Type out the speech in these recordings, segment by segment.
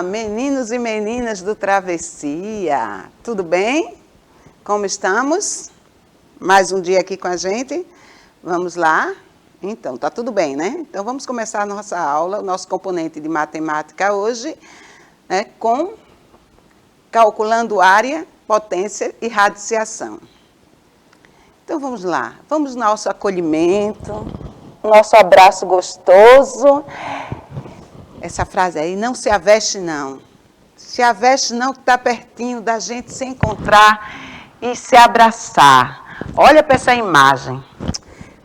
meninos e meninas do Travessia, tudo bem? Como estamos? Mais um dia aqui com a gente? Vamos lá? Então, tá tudo bem, né? Então, vamos começar a nossa aula, o nosso componente de matemática hoje, né, com calculando área, potência e radiciação. Então, vamos lá. Vamos no nosso acolhimento, nosso abraço gostoso. Essa frase aí, não se aveste não. Se aveste não, que está pertinho da gente se encontrar e se abraçar. Olha para essa imagem.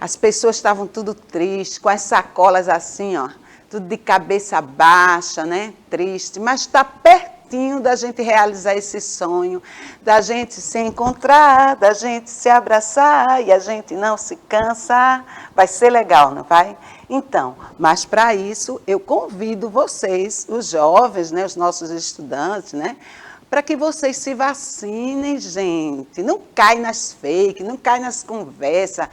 As pessoas estavam tudo tristes, com as sacolas assim, ó, tudo de cabeça baixa, né? Triste, mas está pertinho da gente realizar esse sonho, da gente se encontrar, da gente se abraçar e a gente não se cansa. Vai ser legal, não vai? Então, mas para isso eu convido vocês, os jovens, né, os nossos estudantes, né, para que vocês se vacinem, gente. Não cai nas fake, não cai nas conversas.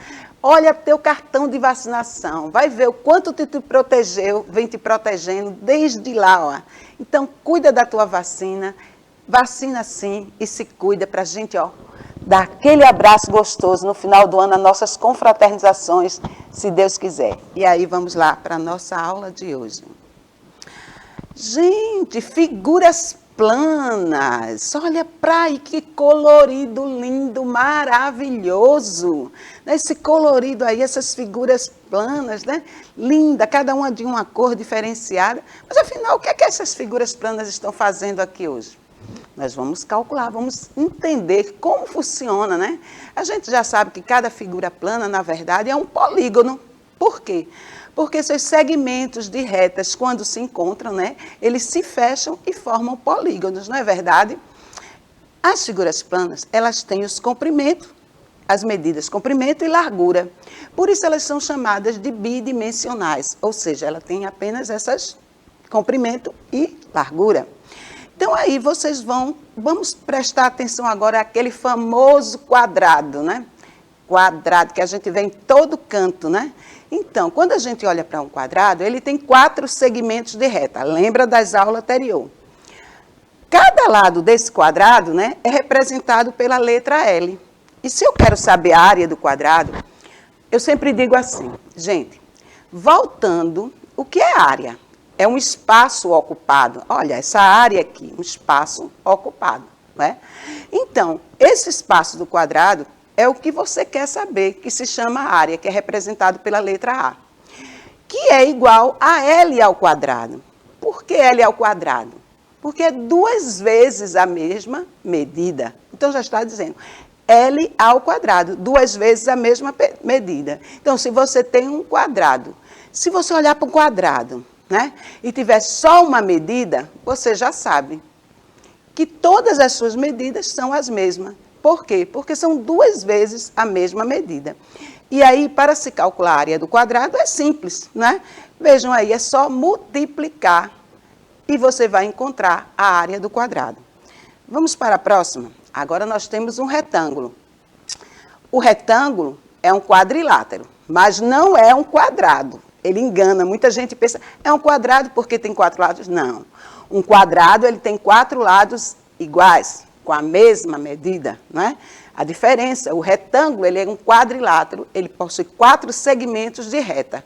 Olha teu cartão de vacinação, vai ver o quanto te protegeu, vem te protegendo desde lá, ó. Então, cuida da tua vacina, vacina sim e se cuida para a gente, ó, dar aquele abraço gostoso no final do ano, as nossas confraternizações, se Deus quiser. E aí, vamos lá para a nossa aula de hoje. Gente, figuras planas, olha para aí que colorido lindo, maravilhoso. Esse colorido aí, essas figuras planas, né? Linda, cada uma de uma cor diferenciada. Mas afinal, o que é que essas figuras planas estão fazendo aqui hoje? Nós vamos calcular, vamos entender como funciona, né? A gente já sabe que cada figura plana, na verdade, é um polígono. Por quê? Porque seus segmentos de retas, quando se encontram, né, eles se fecham e formam polígonos, não é verdade? As figuras planas, elas têm os comprimentos, as medidas comprimento e largura. Por isso elas são chamadas de bidimensionais, ou seja, ela tem apenas essas comprimento e largura. Então aí vocês vamos prestar atenção agora àquele famoso quadrado, né? Quadrado que a gente vê em todo canto, né? Então, quando a gente olha para um quadrado, ele tem 4 segmentos de reta. Lembra das aulas anteriores? Cada lado desse quadrado, né, é representado pela letra L. E se eu quero saber a área do quadrado, eu sempre digo assim, gente, voltando, o que é área? É um espaço ocupado. Olha, essa área aqui, um espaço ocupado, né? Então, esse espaço do quadrado é o que você quer saber, que se chama área, que é representado pela letra A, que é igual a L ao quadrado. Por que L ao quadrado? Porque é 2 vezes a mesma medida. Então, já está dizendo, L ao quadrado, 2 vezes a mesma medida. Então, se você tem um quadrado, se você olhar para o quadrado, né, e tiver só uma medida, você já sabe que todas as suas medidas são as mesmas. Por quê? Porque são 2 vezes a mesma medida. E aí, para se calcular a área do quadrado, é simples, né? Vejam aí, é só multiplicar e você vai encontrar a área do quadrado. Vamos para a próxima? Agora nós temos um retângulo. O retângulo é um quadrilátero, mas não é um quadrado. Ele engana, muita gente pensa, é um quadrado porque tem 4 lados? Não. Um quadrado, ele tem 4 lados iguais, com a mesma medida, né? A diferença, o retângulo, ele é um quadrilátero, ele possui 4 segmentos de reta,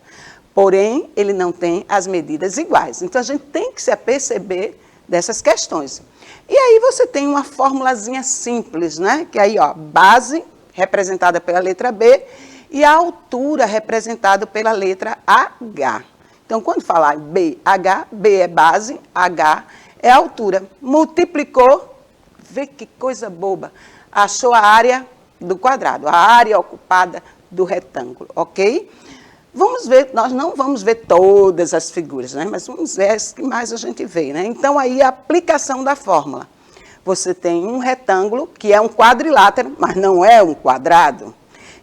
porém, ele não tem as medidas iguais. Então, a gente tem que se aperceber dessas questões. E aí, você tem uma formulazinha simples, né? Que aí, ó, base, representada pela letra B, e a altura representada pela letra H. Então, quando falar BH, B é base, H é altura. Multiplicou, vê que coisa boba, achou a área do quadrado, a área ocupada do retângulo, ok? Vamos ver, nós não vamos ver todas as figuras, né? Mas vamos ver as que mais a gente vê, né? Então, aí a aplicação da fórmula. Você tem um retângulo, que é um quadrilátero, mas não é um quadrado.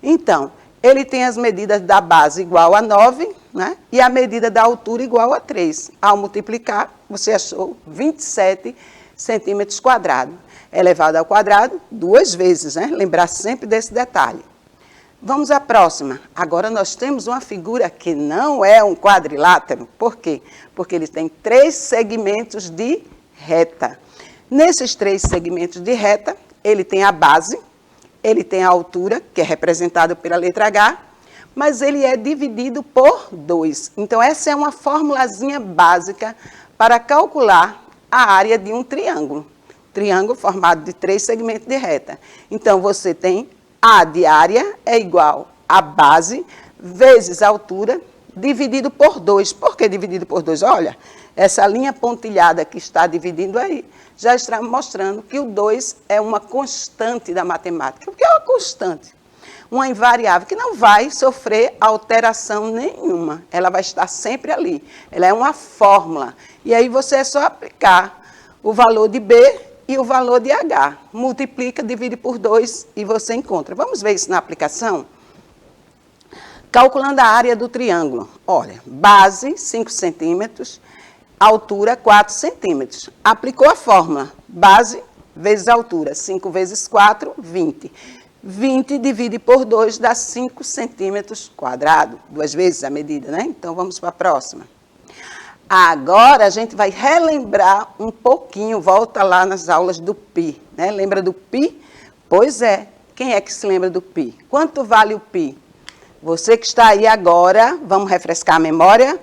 Então, ele tem as medidas da base igual a 9, né? E a medida da altura igual a 3. Ao multiplicar, você achou 27 centímetros quadrados. Elevado ao quadrado 2 vezes, né? Lembrar sempre desse detalhe. Vamos à próxima. Agora nós temos uma figura que não é um quadrilátero. Por quê? Porque ele tem 3 segmentos de reta. Nesses 3 segmentos de reta, ele tem a base, ele tem a altura, que é representada pela letra H, mas ele é dividido por 2. Então, essa é uma formulazinha básica para calcular a área de um triângulo. Triângulo formado de 3 segmentos de reta. Então, você tem A de área é igual a base vezes a altura, dividido por 2. Por que dividido por 2? Olha, essa linha pontilhada que está dividindo aí, já está mostrando que o 2 é uma constante da matemática. O que é uma constante? Uma invariável que não vai sofrer alteração nenhuma. Ela vai estar sempre ali. Ela é uma fórmula. E aí você é só aplicar o valor de B e o valor de H. Multiplica, divide por 2 e você encontra. Vamos ver isso na aplicação? Calculando a área do triângulo. Olha, base 5 centímetros, altura 4 centímetros. Aplicou a fórmula. Base vezes altura. 5 vezes 4, 20. 20 divide por 2 dá 5 centímetros quadrados. 2 vezes a medida, né? Então, vamos para a próxima. Agora, a gente vai relembrar um pouquinho, volta lá nas aulas do π, né? Lembra do π? Pois é. Quem é que se lembra do π? Quanto vale o π? Você que está aí agora, vamos refrescar a memória?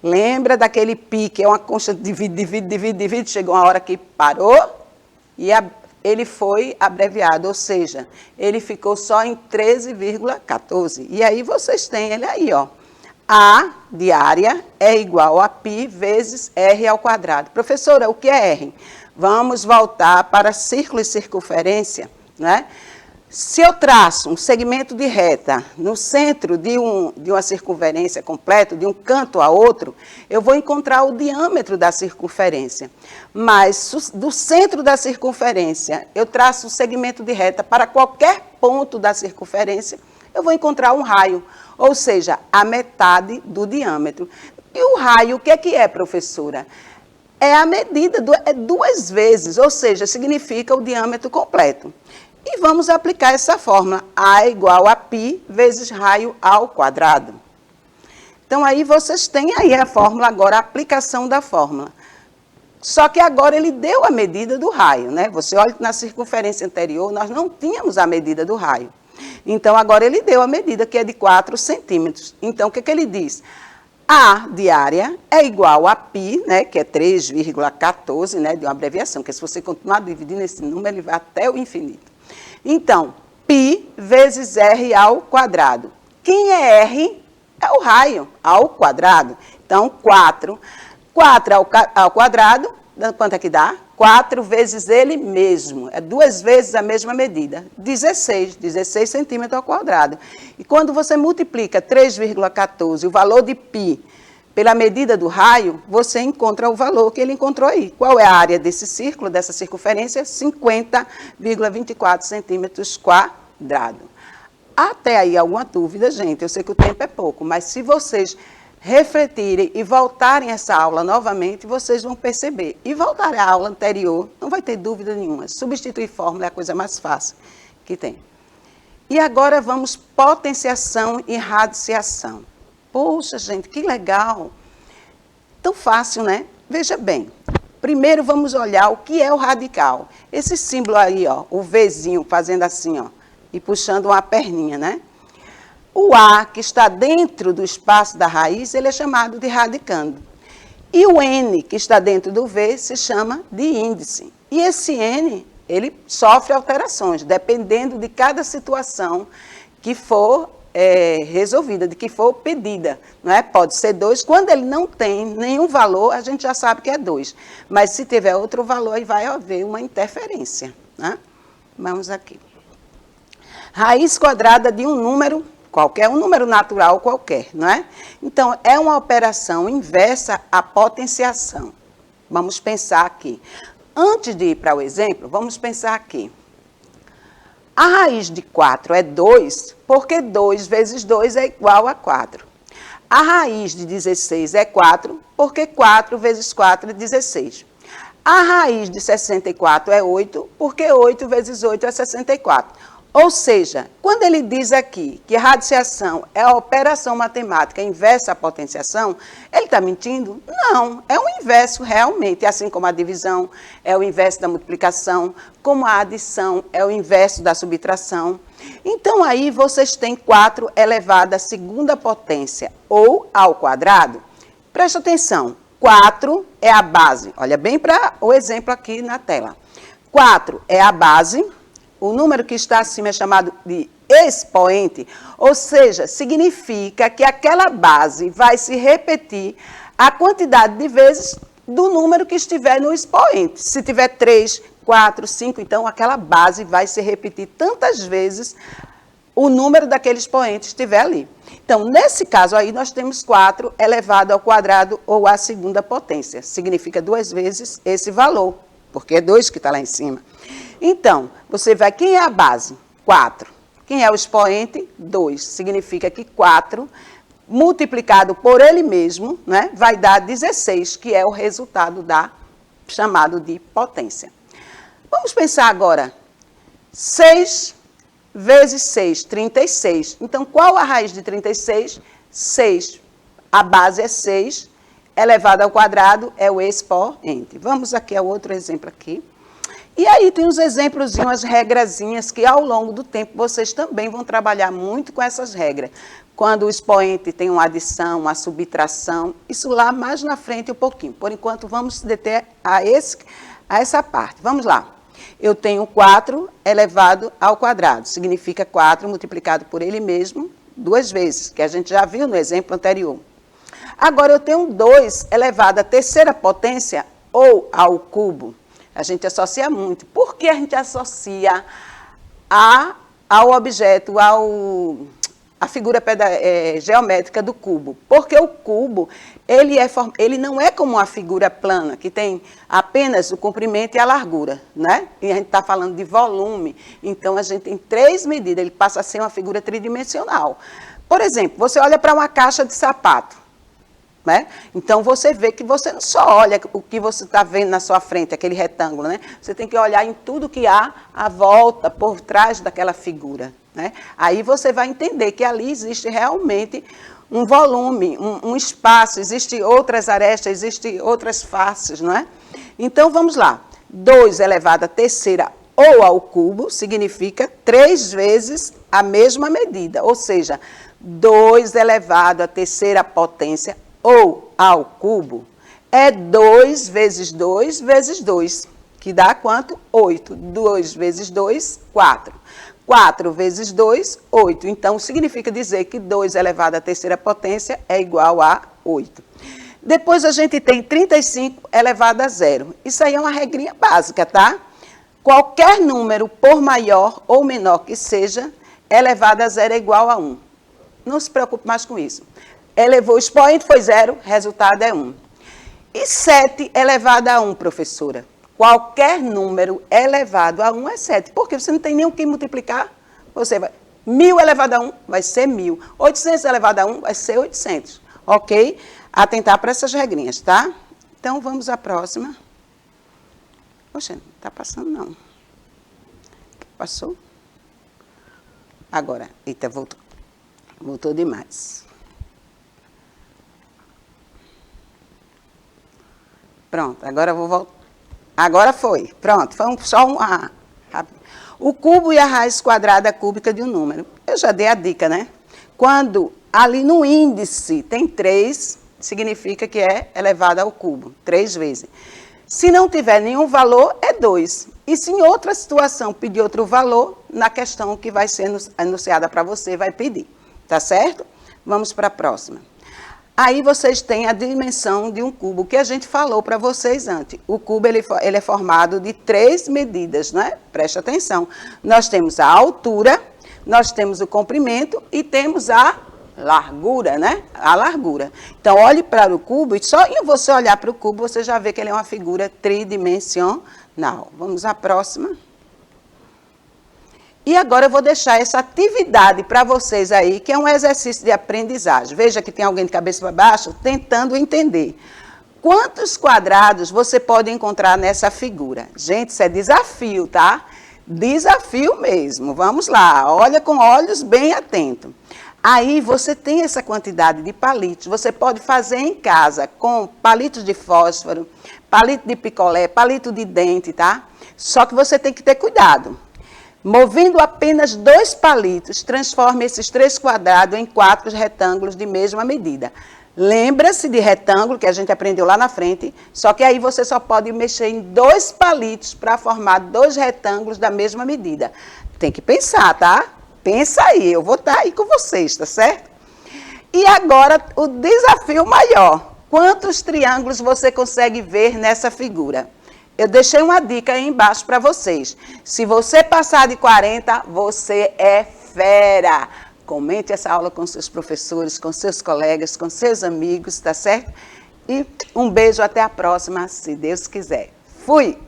Lembra daquele π, que é uma constante, divide, chegou uma hora que parou e ele foi abreviado, ou seja, ele ficou só em 13,14. E aí vocês têm ele aí, ó. A de área é igual a π vezes r ao quadrado. Professora, o que é r? Vamos voltar para círculo e circunferência, né? Se eu traço um segmento de reta no centro de uma circunferência completa, de um canto a outro, eu vou encontrar o diâmetro da circunferência. Mas do centro da circunferência, eu traço um segmento de reta para qualquer ponto da circunferência, eu vou encontrar um raio, ou seja, a metade do diâmetro. E o raio, o que é, professora? É a medida, é 2 vezes, ou seja, significa o diâmetro completo. E vamos aplicar essa fórmula, A é igual a π vezes raio ao quadrado. Então, aí vocês têm aí a fórmula agora, a aplicação da fórmula. Só que agora ele deu a medida do raio, né? Você olha que na circunferência anterior, nós não tínhamos a medida do raio. Então, agora ele deu a medida, que é de 4 centímetros. Então, o que ele diz? A de área é igual a π, né, que é 3,14, né, de uma abreviação, porque se você continuar dividindo esse número, ele vai até o infinito. Então, π vezes r ao quadrado. Quem é r? É o raio, ao quadrado. Então, 4. 4 ao quadrado, quanto é que dá? 4 vezes ele mesmo. É 2 vezes a mesma medida. 16 centímetros ao quadrado. E quando você multiplica 3,14, o valor de π, pela medida do raio, você encontra o valor que ele encontrou aí. Qual é a área desse círculo, dessa circunferência? 50,24 centímetros quadrados. Até aí alguma dúvida, gente? Eu sei que o tempo é pouco, mas se vocês refletirem e voltarem essa aula novamente, vocês vão perceber. E voltarem à aula anterior, não vai ter dúvida nenhuma. Substituir fórmula é a coisa mais fácil que tem. E agora vamos potenciação e radiciação. Poxa, gente, que legal! Tão fácil, né? Veja bem, primeiro vamos olhar o que é o radical. Esse símbolo aí, ó, o Vzinho fazendo assim, ó, e puxando uma perninha, né? O A, que está dentro do espaço da raiz, ele é chamado de radicando. E o N, que está dentro do V, se chama de índice. E esse N, ele sofre alterações, dependendo de cada situação que for resolvida, de que for pedida, não é? Pode ser 2, quando ele não tem nenhum valor, a gente já sabe que é 2, mas se tiver outro valor, aí vai haver uma interferência, né? Vamos aqui. Raiz quadrada de um número qualquer, um número natural qualquer, não é? Então, é uma operação inversa à potenciação. Vamos pensar aqui. Antes de ir para o exemplo, vamos pensar aqui. A raiz de 4 é 2, porque 2 vezes 2 é igual a 4. A raiz de 16 é 4, porque 4 vezes 4 é 16. A raiz de 64 é 8, porque 8 vezes 8 é 64. Ou seja, quando ele diz aqui que a radiciação é a operação matemática inversa à potenciação, ele está mentindo? Não, é o inverso realmente, assim como a divisão é o inverso da multiplicação, como a adição é o inverso da subtração. Então, aí vocês têm 4 elevado à segunda potência, ou ao quadrado. Presta atenção, 4 é a base. Olha bem para o exemplo aqui na tela. 4 é a base. O número que está acima é chamado de expoente, ou seja, significa que aquela base vai se repetir a quantidade de vezes do número que estiver no expoente. Se tiver 3, 4, 5, então aquela base vai se repetir tantas vezes o número daquele expoente estiver ali. Então, nesse caso aí, nós temos 4 elevado ao quadrado ou à segunda potência. Significa 2 vezes esse valor, porque é 2 que está lá em cima. Então, você vai, quem é a base? 4. Quem é o expoente? 2. Significa que 4, multiplicado por ele mesmo, né, vai dar 16, que é o resultado chamado de potência. Vamos pensar agora. 6 vezes 6, 36. Então, qual a raiz de 36? 6. A base é 6, elevado ao quadrado é o expoente. Vamos aqui ao outro exemplo aqui. E aí tem uns exemplos, umas regrazinhas que ao longo do tempo vocês também vão trabalhar muito com essas regras. Quando o expoente tem uma adição, uma subtração, isso lá mais na frente um pouquinho. Por enquanto vamos deter a essa parte. Vamos lá. Eu tenho 4 elevado ao quadrado, significa 4 multiplicado por ele mesmo 2 vezes, que a gente já viu no exemplo anterior. Agora eu tenho 2 elevado à terceira potência ou ao cubo. A gente associa muito. Por que a gente associa ao objeto, à figura geométrica do cubo? Porque o cubo, ele não é como uma figura plana, que tem apenas o comprimento e a largura, né? E a gente está falando de volume, então a gente tem 3 medidas, ele passa a ser uma figura tridimensional. Por exemplo, você olha para uma caixa de sapato, né? Então, você vê que você não só olha o que você está vendo na sua frente, aquele retângulo, né? Você tem que olhar em tudo que há à volta, por trás daquela figura, né? Aí você vai entender que ali existe realmente um volume, um espaço, existem outras arestas, existem outras faces, não é? Então, vamos lá. 2 elevado à terceira ou ao cubo significa 3 vezes a mesma medida, ou seja, 2 elevado à terceira potência ou ao cubo, é 2 vezes 2 vezes 2, que dá quanto? 8. 2 vezes 2, 4. 4 vezes 2, 8. Então, significa dizer que 2 elevado à terceira potência é igual a 8. Depois, a gente tem 35 elevado a 0. Isso aí é uma regrinha básica, tá? Qualquer número, por maior ou menor que seja, elevado a 0 é igual a 1. Não se preocupe mais com isso. Elevou o expoente, foi 0, resultado é 1. E 7 elevado a 1, professora? Qualquer número elevado a 1 é 7. Porque você não tem nem o que multiplicar. Você vai, 1.000 elevado a 1 vai ser 1.000. 800 elevado a 1 vai ser 800. Ok? Atentar para essas regrinhas, tá? Então, vamos à próxima. Poxa, não está passando, não. Passou? Agora, eita, voltou. Voltou demais. Pronto, agora eu vou voltar. Agora foi. Pronto, foi só uma. O cubo e a raiz quadrada cúbica de um número. Eu já dei a dica, né? Quando ali no índice tem 3, significa que é elevado ao cubo, 3 vezes. Se não tiver nenhum valor, é 2. E se em outra situação pedir outro valor, na questão que vai ser anunciada para você, vai pedir. Tá certo? Vamos para a próxima. Aí vocês têm a dimensão de um cubo, que a gente falou para vocês antes. O cubo ele é formado de 3 medidas, né? Preste atenção. Nós temos a altura, nós temos o comprimento e temos a largura, né? A largura. Então, olhe para o cubo e só em você olhar para o cubo, você já vê que ele é uma figura tridimensional. Vamos à próxima. E agora eu vou deixar essa atividade para vocês aí, que é um exercício de aprendizagem. Veja que tem alguém de cabeça para baixo tentando entender. Quantos quadrados você pode encontrar nessa figura? Gente, isso é desafio, tá? Desafio mesmo. Vamos lá, olha com olhos bem atentos. Aí você tem essa quantidade de palitos, você pode fazer em casa com palitos de fósforo, palito de picolé, palito de dente, tá? Só que você tem que ter cuidado. Movendo apenas 2 palitos, transforme esses 3 quadrados em 4 retângulos de mesma medida. Lembra-se de retângulo, que a gente aprendeu lá na frente, só que aí você só pode mexer em 2 palitos para formar 2 retângulos da mesma medida. Tem que pensar, tá? Pensa aí, eu vou estar aí com vocês, tá certo? E agora o desafio maior. Quantos triângulos você consegue ver nessa figura? Eu deixei uma dica aí embaixo para vocês. Se você passar de 40, você é fera. Comente essa aula com seus professores, com seus colegas, com seus amigos, tá certo? E um beijo, até a próxima, se Deus quiser. Fui!